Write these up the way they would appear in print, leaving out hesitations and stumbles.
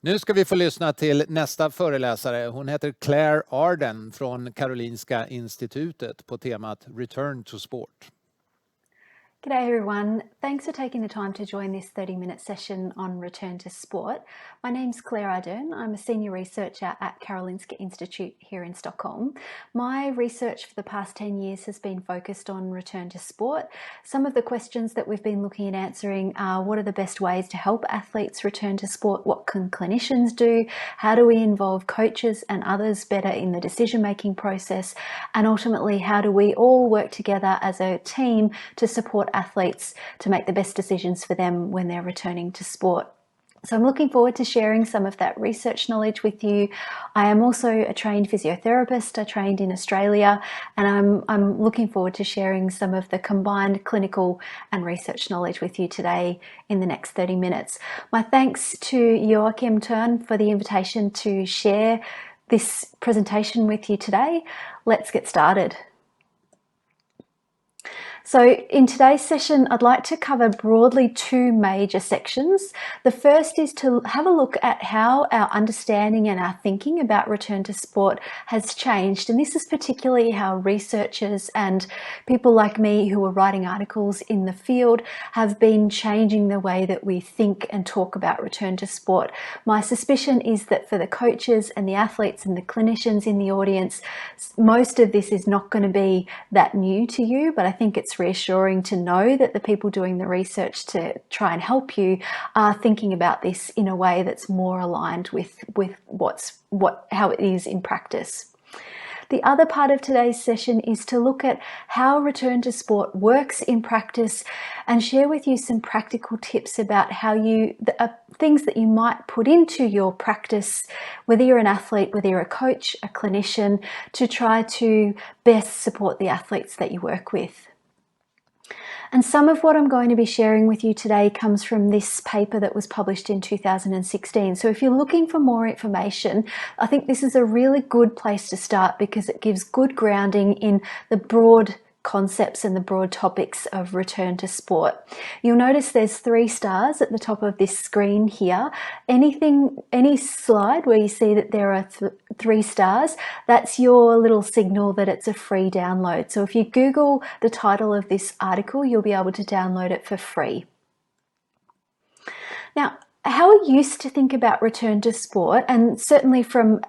Nu ska vi få lyssna till nästa föreläsare. Hon heter Clare Ardern från Karolinska institutet på temat Return to Sport. G'day everyone, thanks for taking the time to join this 30-minute session on Return to Sport. My name's Clare Ardern, I'm a senior researcher at Karolinska Institute here in Stockholm. My research for the past 10 years has been focused on return to sport. Some of the questions that we've been looking at answering are what are the best ways to help athletes return to sport, what can clinicians do, how do we involve coaches and others better in the decision-making process, and ultimately how do we all work together as a team to support athletes to make the best decisions for them when they're returning to sport. So I'm looking forward to sharing some of that research knowledge with you. I am also a trained physiotherapist. I trained in Australia, and I'm looking forward to sharing some of the combined clinical and research knowledge with you today in the next 30 minutes. My thanks to Joachim Thurn for the invitation to share this presentation with you today. Let's get started. So in today's session, I'd like to cover broadly two major sections. The first is to have a look at how our understanding and our thinking about return to sport has changed. And this is particularly how researchers and people like me who are writing articles in the field have been changing the way that we think and talk about return to sport. My suspicion is that for the coaches and the athletes and the clinicians in the audience, most of this is not going to be that new to you, but I think it's reassuring to know that the people doing the research to try and help you are thinking about this in a way that's more aligned with how it is in practice. The other part of today's session is to look at how return to sport works in practice and share with you some practical tips about how things that you might put into your practice, whether you're an athlete, whether you're a coach, a clinician, to try to best support the athletes that you work with. And some of what I'm going to be sharing with you today comes from this paper that was published in 2016. So if you're looking for more information, I think this is a really good place to start because it gives good grounding in the broad concepts and the broad topics of return to sport. You'll notice there's 3 stars at the top of this screen here. Any slide where you see that there are 3 stars, that's your little signal that it's a free download. So if you Google the title of this article, you'll be able to download it for free. Now, how I used to think about return to sport, and certainly from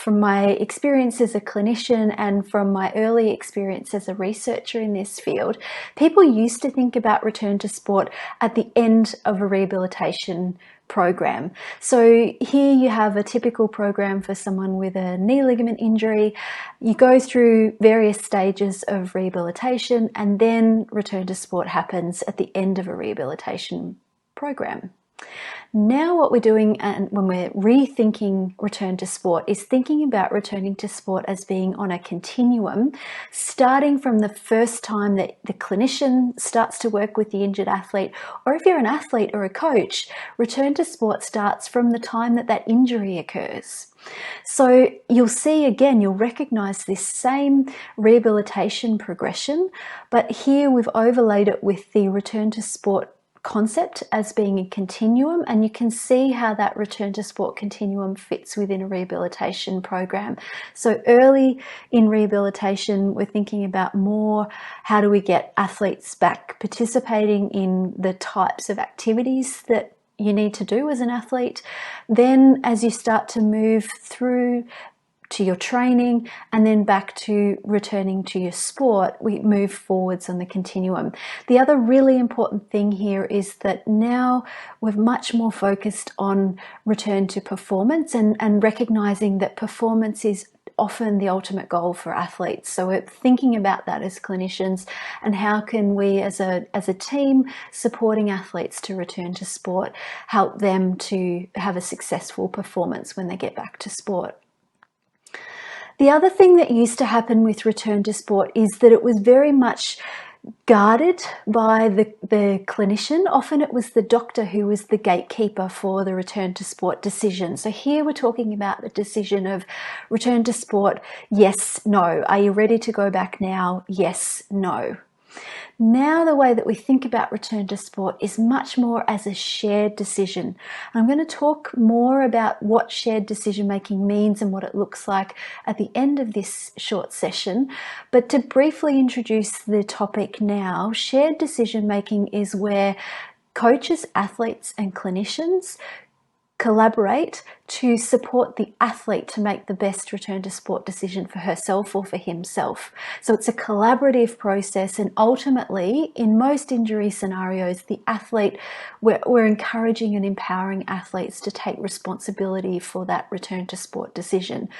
my experience as a clinician and from my early experience as a researcher in this field, people used to think about return to sport at the end of a rehabilitation program. So here you have a typical program for someone with a knee ligament injury. You go through various stages of rehabilitation and then return to sport happens at the end of a rehabilitation program. Now what we're doing when we're rethinking return to sport is thinking about returning to sport as being on a continuum, starting from the first time that the clinician starts to work with the injured athlete, or if you're an athlete or a coach, return to sport starts from the time that that injury occurs. So you'll see again, you'll recognize this same rehabilitation progression, but here we've overlaid it with the return to sport concept as being a continuum, and you can see how that return to sport continuum fits within a rehabilitation program. So early in rehabilitation, we're thinking about more how do we get athletes back participating in the types of activities that you need to do as an athlete. Then as you start to move through to your training and then back to returning to your sport, we move forwards on the continuum. The other really important thing here is that now we're much more focused on return to performance and recognizing that performance is often the ultimate goal for athletes. So we're thinking about that as clinicians and how can we as a team supporting athletes to return to sport help them to have a successful performance when they get back to sport. The other thing that used to happen with return to sport is that it was very much guarded by the clinician. Often it was the doctor who was the gatekeeper for the return to sport decision. So here we're talking about the decision of return to sport, yes, no. Are you ready to go back now? Yes, no. Now the way that we think about return to sport is much more as a shared decision. I'm going to talk more about what shared decision making means and what it looks like at the end of this short session. But to briefly introduce the topic now, shared decision making is where coaches, athletes and clinicians collaborate to support the athlete to make the best return to sport decision for herself or for himself. So it's a collaborative process, and ultimately in most injury scenarios the athlete, we're encouraging and empowering athletes to take responsibility for that return to sport decision.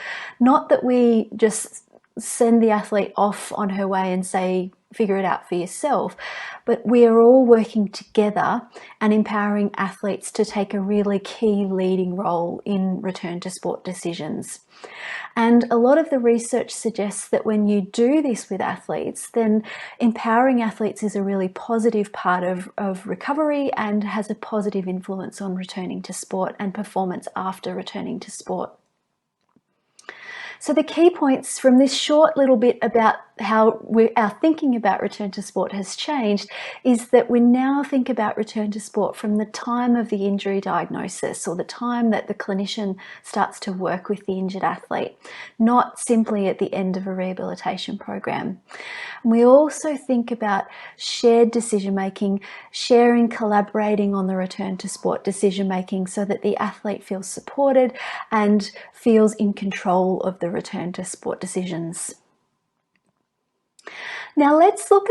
Not that we just send the athlete off on her way and say, figure it out for yourself, but we are all working together and empowering athletes to take a really key leading role in return to sport decisions. And a lot of the research suggests that when you do this with athletes, then empowering athletes is a really positive part of recovery and has a positive influence on returning to sport and performance after returning to sport. So the key points from this short little bit about how our thinking about return to sport has changed is that we now think about return to sport from the time of the injury diagnosis or the time that the clinician starts to work with the injured athlete, not simply at the end of a rehabilitation program. We also think about shared decision making, sharing, collaborating on the return to sport decision making so that the athlete feels supported and feels in control of the return to sport decisions. Now let's look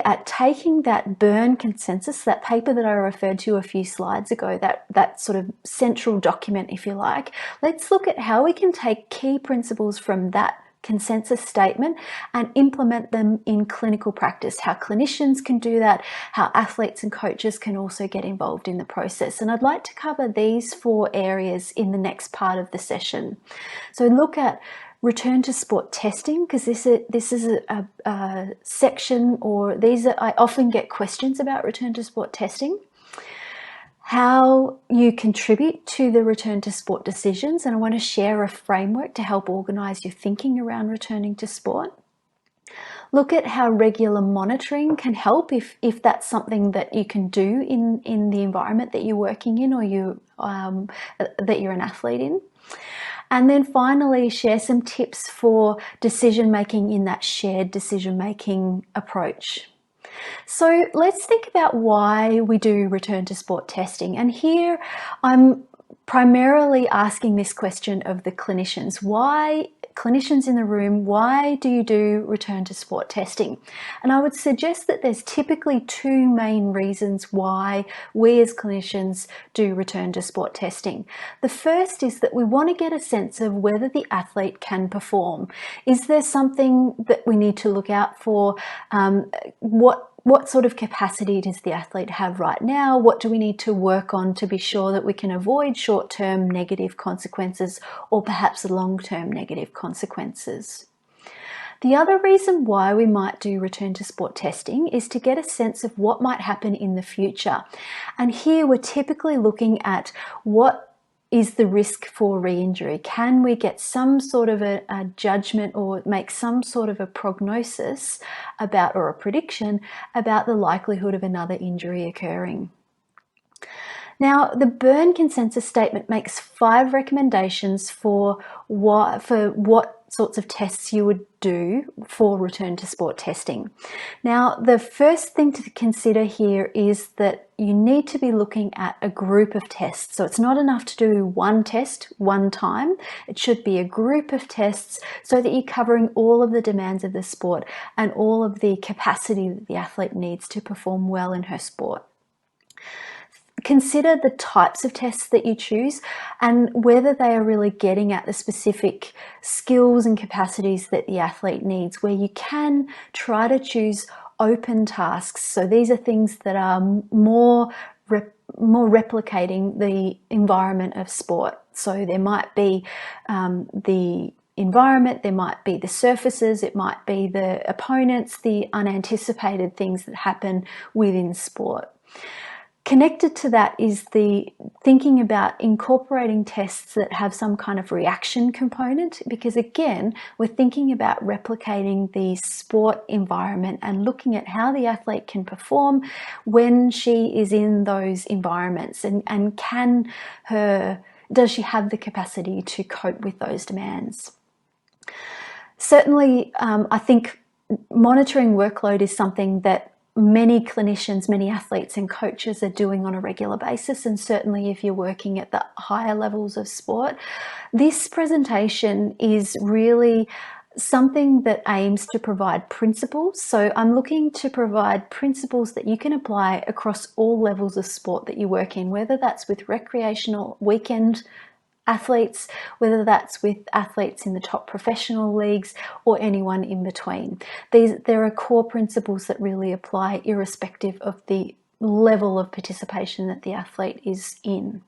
at taking that Byrne consensus, that paper that I referred to a few slides ago, that sort of central document, if you like. Let's look at how we can take key principles from that consensus statement and implement them in clinical practice, how clinicians can do that, how athletes and coaches can also get involved in the process. And I'd like to cover these 4 areas in the next part of the session. So look at return to sport testing, because this is a section, or I often get questions about return to sport testing. How you contribute to the return to sport decisions, and I want to share a framework to help organise your thinking around returning to sport. Look at how regular monitoring can help if that's something that you can do in the environment that you're working in or that you're an athlete in. And then finally, share some tips for decision making in that shared decision making approach. So let's think about why we do return to sport testing. And here I'm primarily asking this question of the clinicians. Why, clinicians in the room, why do you do return to sport testing? And I would suggest that there's typically 2 main reasons why we as clinicians do return to sport testing. The first is that we want to get a sense of whether the athlete can perform. Is there something that we need to look out for? What sort of capacity does the athlete have right now? What do we need to work on to be sure that we can avoid short-term negative consequences or perhaps long-term negative consequences? The other reason why we might do return to sport testing is to get a sense of what might happen in the future. And here we're typically looking at what is the risk for re-injury. Can we get some sort of a judgment or make some sort of a prognosis about, or a prediction about, the likelihood of another injury occurring? Now, the Byrne consensus statement makes 5 recommendations for what sorts of tests you would do for return to sport testing. Now, the first thing to consider here is that you need to be looking at a group of tests. So it's not enough to do one test one time. It should be a group of tests so that you're covering all of the demands of the sport and all of the capacity that the athlete needs to perform well in her sport. Consider the types of tests that you choose and whether they are really getting at the specific skills and capacities that the athlete needs, where you can try to choose open tasks. So these are things that are more replicating the environment of sport. So there might be the environment, there might be the surfaces, it might be the opponents, the unanticipated things that happen within sport. Connected to that is the thinking about incorporating tests that have some kind of reaction component, because again, we're thinking about replicating the sport environment and looking at how the athlete can perform when she is in those environments, and does she have the capacity to cope with those demands? Certainly, I think monitoring workload is something that many clinicians, many athletes and coaches are doing on a regular basis, and certainly if you're working at the higher levels of sport. This presentation is really something that aims to provide principles. So I'm looking to provide principles that you can apply across all levels of sport that you work in, whether that's with recreational weekend athletes, whether that's with athletes in the top professional leagues or anyone in between. There are core principles that really apply irrespective of the level of participation that the athlete is in.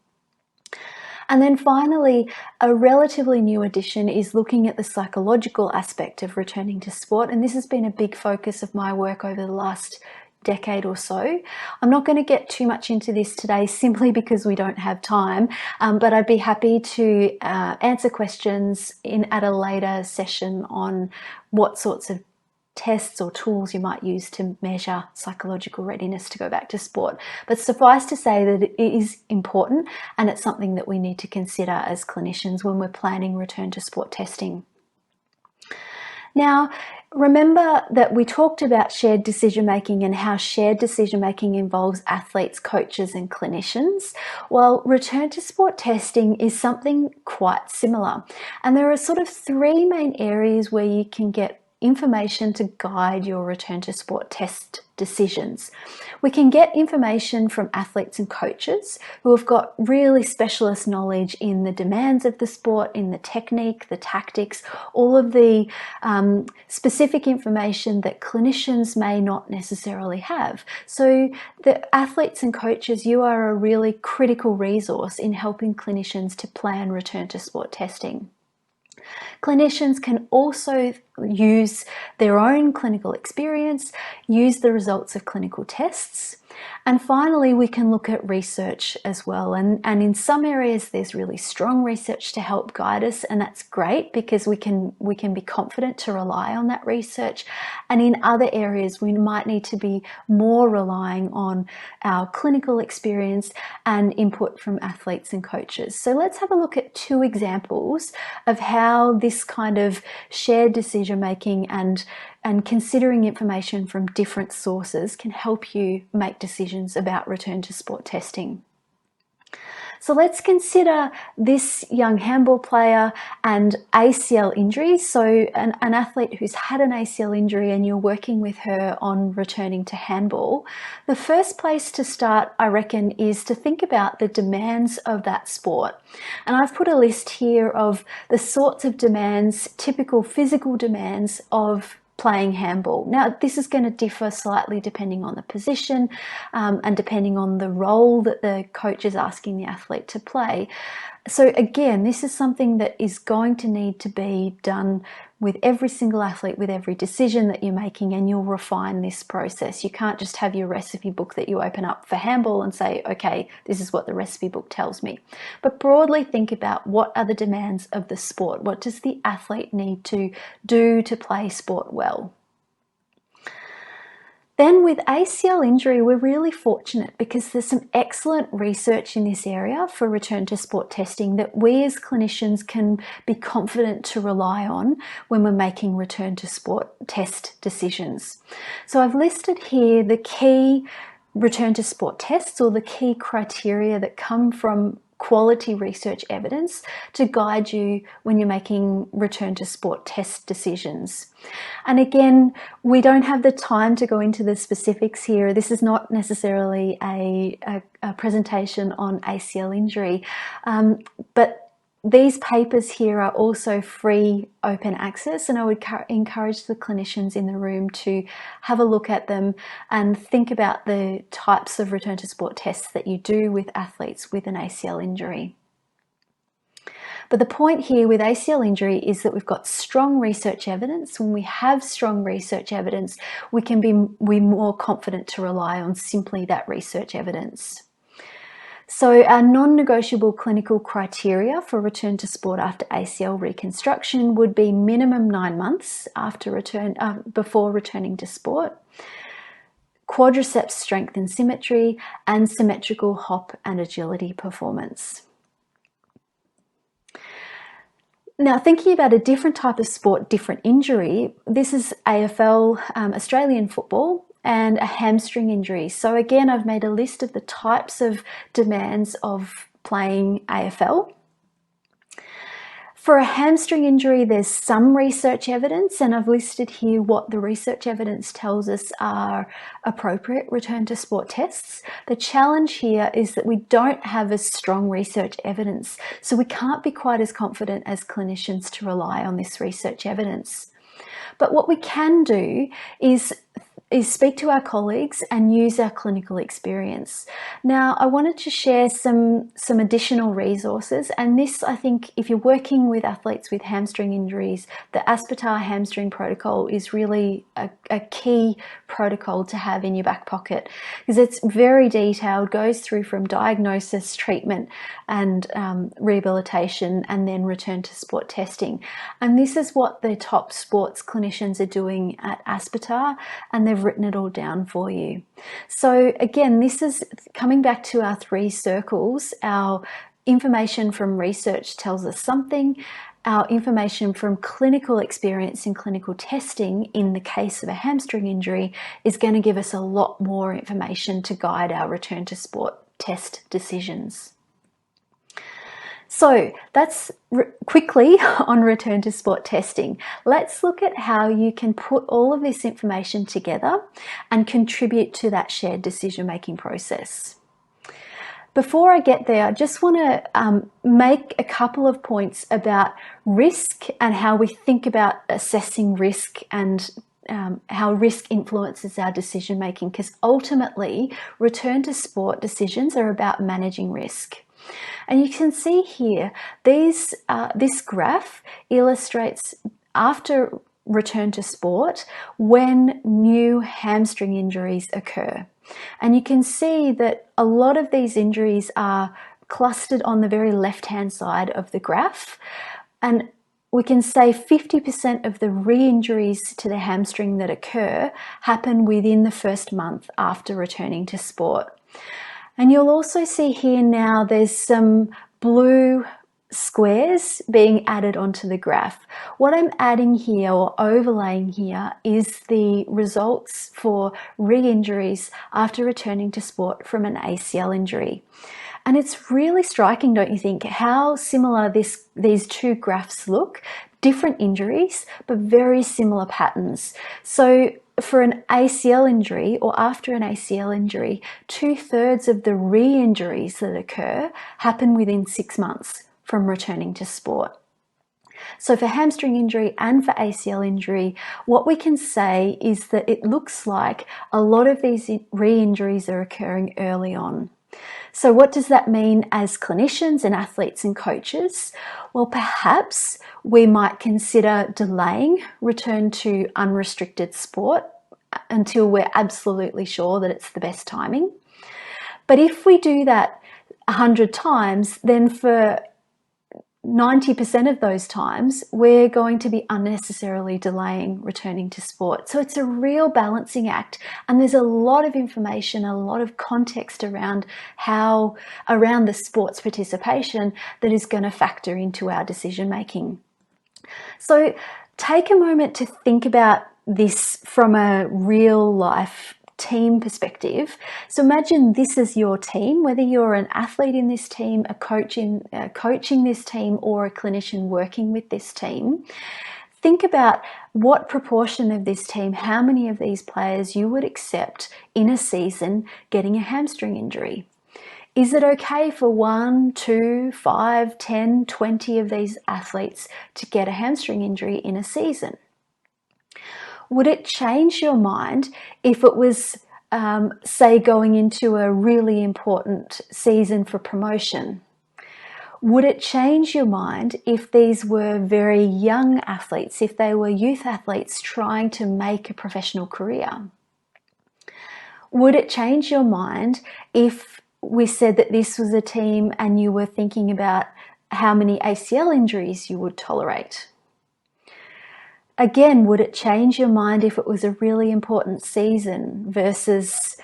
And then finally, a relatively new addition is looking at the psychological aspect of returning to sport. And this has been a big focus of my work over the last decade or so. I'm not going to get too much into this today simply because we don't have time, but I'd be happy to answer questions at a later session on what sorts of tests or tools you might use to measure psychological readiness to go back to sport. But suffice to say that it is important, and it's something that we need to consider as clinicians when we're planning return to sport testing. Now, remember that we talked about shared decision-making and how shared decision-making involves athletes, coaches, and clinicians. Well, return to sport testing is something quite similar. And there are sort of three main areas where you can get information to guide your return to sport test decisions. We can get information from athletes and coaches who have got really specialist knowledge in the demands of the sport, in the technique, the tactics, all of the specific information that clinicians may not necessarily have. So the athletes and coaches, you are a really critical resource in helping clinicians to plan return to sport testing. Clinicians can also use their own clinical experience, use the results of clinical tests, and finally we can look at research as well. And in some areas there's really strong research to help guide us, and that's great because we can be confident to rely on that research. And in other areas we might need to be more relying on our clinical experience and input from athletes and coaches. So let's have a look at two examples of how this kind of shared decision making and considering information from different sources can help you make decisions about return to sport testing. So let's consider this young handball player and ACL injuries. So an athlete who's had an ACL injury and you're working with her on returning to handball. The first place to start, I reckon, is to think about the demands of that sport. And I've put a list here of the sorts of demands, typical physical demands of playing handball. Now, this is going to differ slightly depending on the position and depending on the role that the coach is asking the athlete to play. So again, this is something that is going to need to be done with every single athlete, with every decision that you're making, and you'll refine this process. You can't just have your recipe book that you open up for handball and say, okay, this is what the recipe book tells me. But broadly think about what are the demands of the sport? What does the athlete need to do to play sport well? Then with ACL injury, we're really fortunate because there's some excellent research in this area for return to sport testing that we as clinicians can be confident to rely on when we're making return to sport test decisions. So I've listed here the key return to sport tests, or the key criteria that come from quality research evidence to guide you when you're making return to sport test decisions. And again, we don't have the time to go into the specifics here. This is not necessarily a presentation on ACL injury, but these papers here are also free open access, and I would encourage the clinicians in the room to have a look at them and think about the types of return to sport tests that you do with athletes with an ACL injury. But the point here with ACL injury is that we've got strong research evidence. When we have strong research evidence, we're more confident to rely on simply that research evidence. So our non-negotiable clinical criteria for return to sport after ACL reconstruction would be minimum 9 months before returning to sport, quadriceps strength and symmetry, and symmetrical hop and agility performance. Now, thinking about a different type of sport, different injury, this is AFL, Australian football, and a hamstring injury. So again, I've made a list of the types of demands of playing AFL. For a hamstring injury, there's some research evidence, and I've listed here what the research evidence tells us are appropriate return to sport tests. The challenge here is that we don't have as strong research evidence, so we can't be quite as confident as clinicians to rely on this research evidence. But what we can do is speak to our colleagues and use our clinical experience. Now, I wanted to share some additional resources, and this, I think, if you're working with athletes with hamstring injuries, the Aspetar hamstring protocol is really a key protocol to have in your back pocket, because it's very detailed, goes through from diagnosis, treatment, and rehabilitation, and then return to sport testing. And this is what the top sports clinicians are doing at Aspetar, and they've written it all down for you. So again, this is coming back to our 3 circles. Our information from research tells us something. Our information from clinical experience and clinical testing in the case of a hamstring injury is going to give us a lot more information to guide our return to sport test decisions. So that's quickly on return to sport testing. Let's look at how you can put all of this information together and contribute to that shared decision-making process. Before I get there, I just want to make a couple of points about risk and how we think about assessing risk and how risk influences our decision-making, because ultimately return to sport decisions are about managing risk. And you can see here, this graph illustrates after return to sport when new hamstring injuries occur. And you can see that a lot of these injuries are clustered on the very left-hand side of the graph. And we can say 50% of the re-injuries to the hamstring that occur happen within the first month after returning to sport. And you'll also see here now there's some blue squares being added onto the graph. What I'm adding here or overlaying here is the results for re-injuries after returning to sport from an ACL injury. And it's really striking, don't you think, how similar these 2 graphs look. Different injuries, but very similar patterns. So for an ACL injury or after an ACL injury, 2/3 of the re-injuries that occur happen within 6 months from returning to sport. So for hamstring injury and for ACL injury, what we can say is that it looks like a lot of these re-injuries are occurring early on. So what does that mean as clinicians and athletes and coaches? Well, perhaps we might consider delaying return to unrestricted sport until we're absolutely sure that it's the best timing. But if we do that 100 times, then for 90% of those times, we're going to be unnecessarily delaying returning to sport. So it's a real balancing act, and there's a lot of information, a lot of context around the sports participation that is going to factor into our decision making. So take a moment to think about this from a real life team perspective. So imagine this is your team, whether you're an athlete in this team, a coach in coaching this team, or a clinician working with this team. Think about what proportion of this team, how many of these players you would accept in a season getting a hamstring injury. Is it okay for 1, 2, 5, 10, 20 of these athletes to get a hamstring injury in a season? Would it change your mind if it was, say, going into a really important season for promotion? Would it change your mind if these were very young athletes, if they were youth athletes trying to make a professional career? Would it change your mind if we said that this was a team and you were thinking about how many ACL injuries you would tolerate? Again, would it change your mind if it was a really important season versus,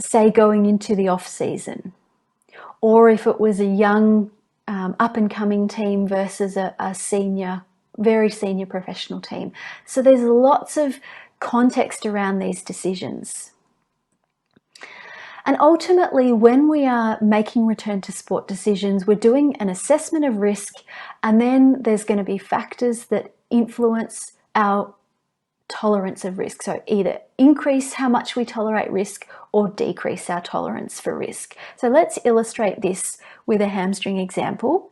say, going into the off season? Or if it was a young, up-and-coming team versus a senior, very senior professional team. So there's lots of context around these decisions. And ultimately, when we are making return to sport decisions, we're doing an assessment of risk, and then there's going to be factors that influence our tolerance of risk. So either increase how much we tolerate risk or decrease our tolerance for risk. So let's illustrate this with a hamstring example.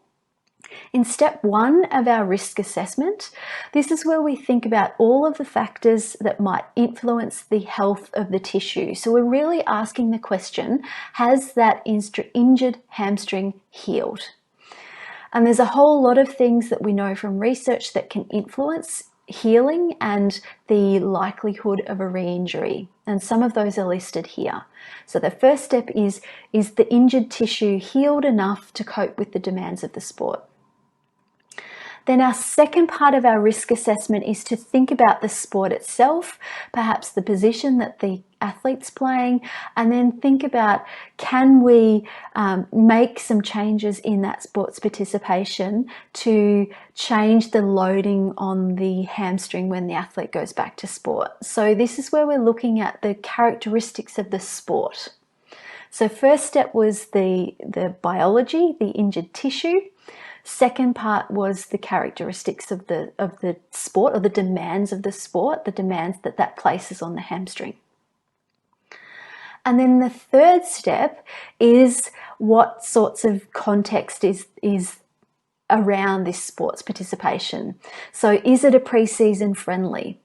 In step 1 of our risk assessment, this is where we think about all of the factors that might influence the health of the tissue. So we're really asking the question, has that injured hamstring healed? And there's a whole lot of things that we know from research that can influence healing and the likelihood of a re-injury. And some of those are listed here. So the first step is the injured tissue healed enough to cope with the demands of the sport? Then our second part of our risk assessment is to think about the sport itself, perhaps the position that the athlete's playing, and then think about, can we make some changes in that sport's participation to change the loading on the hamstring when the athlete goes back to sport. So this is where we're looking at the characteristics of the sport. So first step was the biology, the injured tissue. Second part was the characteristics of the sport, or the demands of the sport, the demands that places on the hamstring. And then the third step is what sorts of context is around this sport's participation. So is it a pre-season friendly?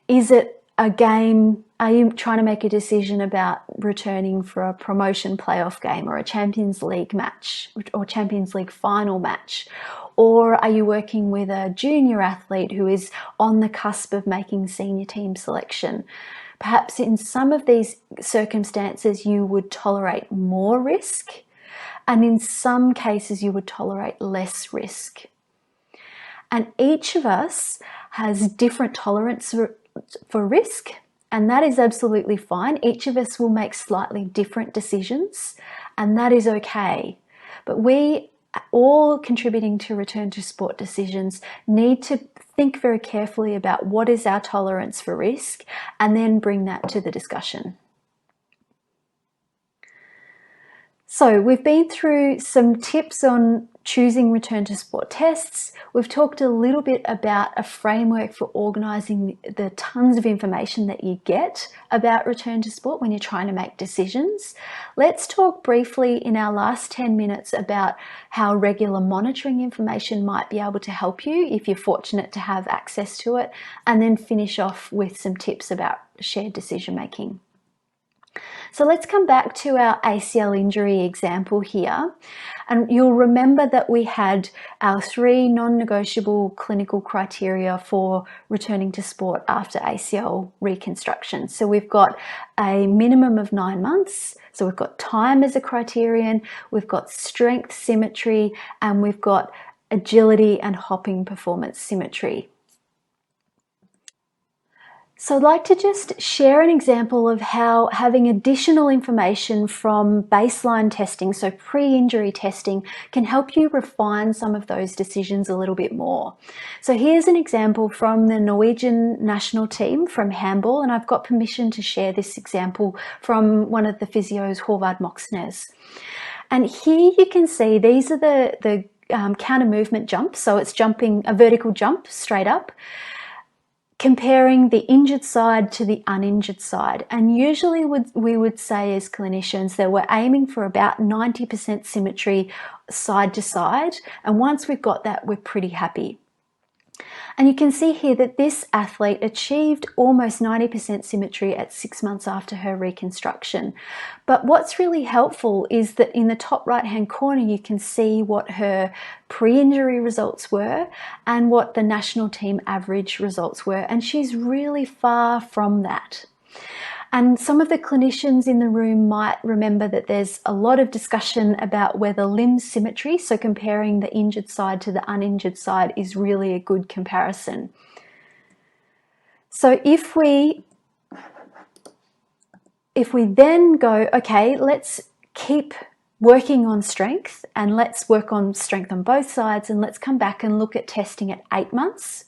Is it a game? Are you trying to make a decision about returning for a promotion playoff game or a Champions League match or Champions League final match? Or are you working with a junior athlete who is on the cusp of making senior team selection? Perhaps in some of these circumstances you would tolerate more risk, and in some cases you would tolerate less risk. And each of us has different tolerance for risk, and that is absolutely fine. Each of us will make slightly different decisions, and that is okay. But we all contributing to return to sport decisions need to think very carefully about what is our tolerance for risk, and then bring that to the discussion. So we've been through some tips on choosing return to sport tests. We've talked a little bit about a framework for organising the tons of information that you get about return to sport when you're trying to make decisions. Let's talk briefly in our last 10 minutes about how regular monitoring information might be able to help you if you're fortunate to have access to it, and then finish off with some tips about shared decision making. So let's come back to our ACL injury example here. And you'll remember that we had our 3 non-negotiable clinical criteria for returning to sport after ACL reconstruction. So we've got a minimum of 9 months. So we've got time as a criterion, we've got strength symmetry, and we've got agility and hopping performance symmetry. So I'd like to just share an example of how having additional information from baseline testing, so pre-injury testing, can help you refine some of those decisions a little bit more. So here's an example from the Norwegian national team from handball, and I've got permission to share this example from one of the physios, Håvard Moxnes. And here you can see these are the counter movement jumps, so it's jumping a vertical jump straight up, comparing the injured side to the uninjured side. And usually we would say as clinicians that we're aiming for about 90% symmetry side to side. And once we've got that, we're pretty happy. And you can see here that this athlete achieved almost 90% symmetry at 6 months after her reconstruction. But what's really helpful is that in the top right-hand corner, you can see what her pre-injury results were and what the national team average results were. And she's really far from that. And some of the clinicians in the room might remember that there's a lot of discussion about whether limb symmetry, so comparing the injured side to the uninjured side, is really a good comparison. So if we then go, okay, let's keep working on strength and let's work on strength on both sides, and let's come back and look at testing at 8 months.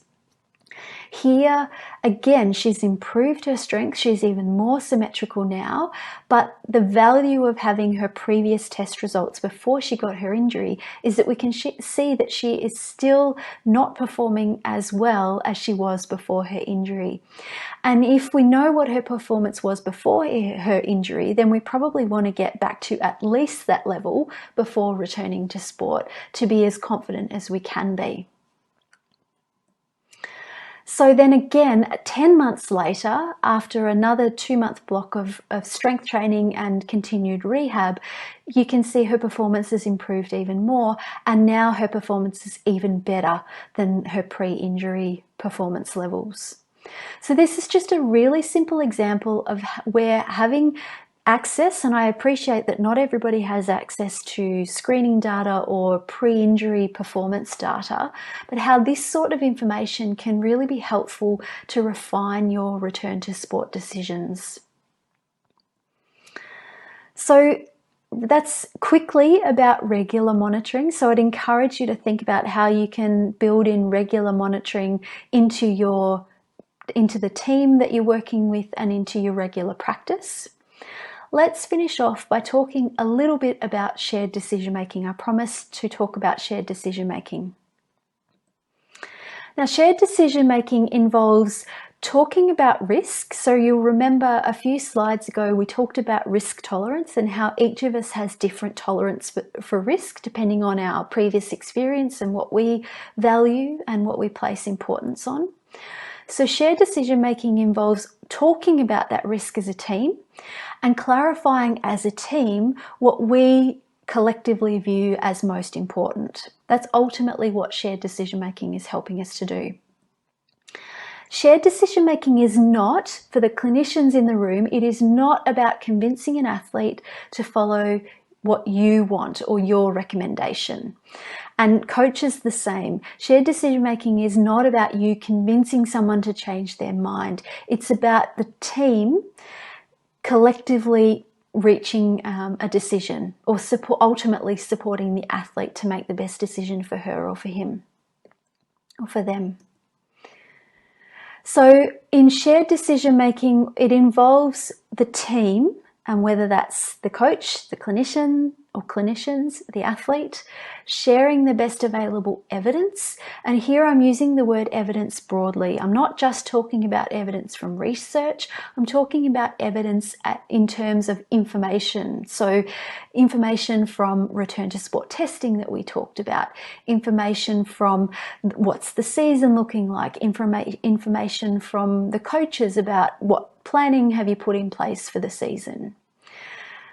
Here, again, she's improved her strength. She's even more symmetrical now, but the value of having her previous test results before she got her injury is that we can see that she is still not performing as well as she was before her injury. And if we know what her performance was before her injury, then we probably want to get back to at least that level before returning to sport to be as confident as we can be. So then again, 10 months later, after another 2-month block of strength training and continued rehab, you can see her performance has improved even more, and now her performance is even better than her pre-injury performance levels. So this is just a really simple example of where having access, and I appreciate that not everybody has access to screening data or pre-injury performance data, but how this sort of information can really be helpful to refine your return to sport decisions. So that's quickly about regular monitoring. So I'd encourage you to think about how you can build in regular monitoring into the team that you're working with and into your regular practice. Let's finish off by talking a little bit about shared decision making. I promised to talk about shared decision making. Now, shared decision making involves talking about risk. So you'll remember a few slides ago we talked about risk tolerance and how each of us has different tolerance for risk depending on our previous experience and what we value and what we place importance on. So shared decision making involves talking about that risk as a team and clarifying as a team what we collectively view as most important. That's ultimately what shared decision making is helping us to do. Shared decision making is not, for the clinicians in the room, it is not about convincing an athlete to follow what you want or your recommendation. And coaches the same. Shared decision making is not about you convincing someone to change their mind. It's about the team collectively reaching a decision or ultimately supporting the athlete to make the best decision for her or for him or for them. So in shared decision making, it involves the team, and whether that's the coach, the clinician, or clinicians, the athlete, sharing the best available evidence. And here I'm using the word evidence broadly. I'm not just talking about evidence from research, I'm talking about evidence in terms of information. So information from return to sport testing that we talked about, information from what's the season looking like, information from the coaches about what planning have you put in place for the season.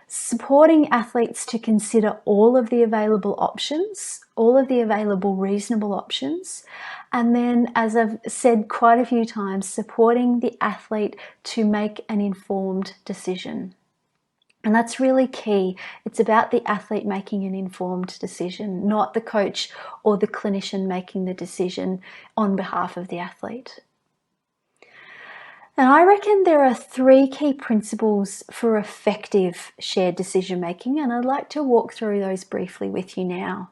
Supporting athletes to consider all of the available options, all of the available reasonable options, and then, as I've said quite a few times, supporting the athlete to make an informed decision. And that's really key. It's about the athlete making an informed decision, not the coach or the clinician making the decision on behalf of the athlete. And I reckon there are 3 key principles for effective shared decision making, and I'd like to walk through those briefly with you now.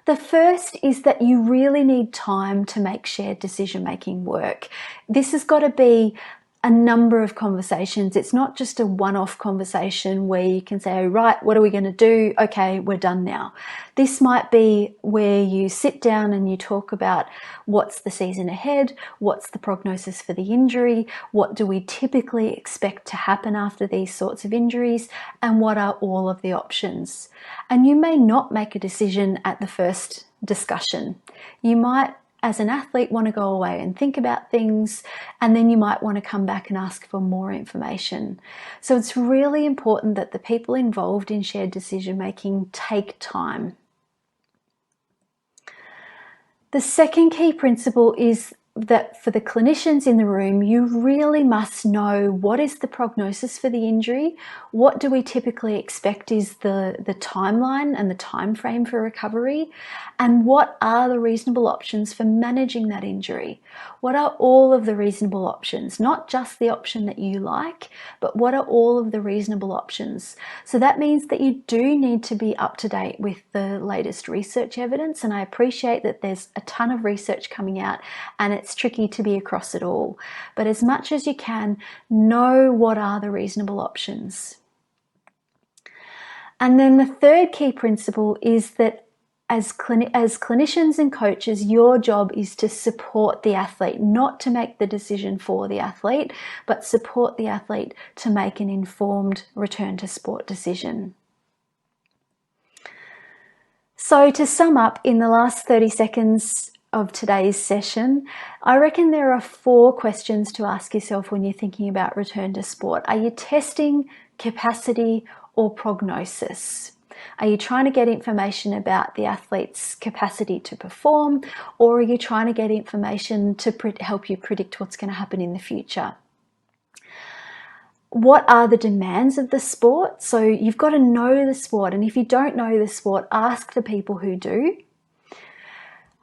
The first is that you really need time to make shared decision making work. This has got to be a number of conversations. It's not just a one-off conversation where you can say, oh, right, what are we going to do? Okay, we're done now. This might be where you sit down and you talk about what's the season ahead, what's the prognosis for the injury, what do we typically expect to happen after these sorts of injuries, and what are all of the options. And you may not make a decision at the first discussion. You might as an athlete, want to go away and think about things, and then you might want to come back and ask for more information. So it's really important that the people involved in shared decision making take time. The second key principle is that for the clinicians in the room, you really must know what is the prognosis for the injury, what do we typically expect is the timeline and the time frame for recovery, and what are the reasonable options for managing that injury. What are all of the reasonable options? Not just the option that you like, but what are all of the reasonable options? So that means that you do need to be up to date with the latest research evidence, and I appreciate that there's a ton of research coming out and it's tricky to be across it all. But as much as you can, know what are the reasonable options. And then the third key principle is that as clinicians and coaches, your job is to support the athlete, not to make the decision for the athlete, but support the athlete to make an informed return to sport decision. So to sum up, in the last 30 seconds of today's session, I reckon there are 4 questions to ask yourself when you're thinking about return to sport. Are you testing capacity or prognosis? Are you trying to get information about the athlete's capacity to perform, or are you trying to get information to help you predict what's going to happen in the future? What are the demands of the sport? So you've got to know the sport, and if you don't know the sport, ask the people who do.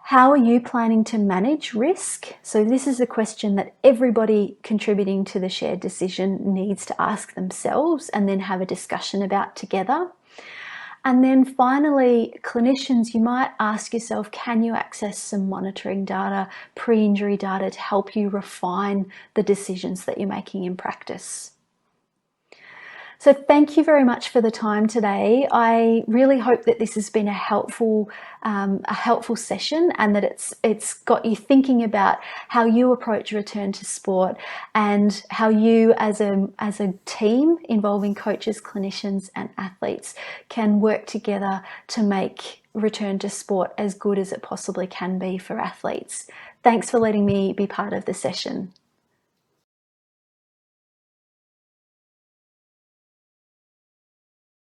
How are you planning to manage risk? So this is a question that everybody contributing to the shared decision needs to ask themselves and then have a discussion about together. And then finally, clinicians, you might ask yourself, can you access some monitoring data, pre-injury data, to help you refine the decisions that you're making in practice? So thank you very much for the time today. I really hope that this has been a helpful session, and that it's got you thinking about how you approach return to sport, and how you as a team involving coaches, clinicians and athletes can work together to make return to sport as good as it possibly can be for athletes. Thanks for letting me be part of the session.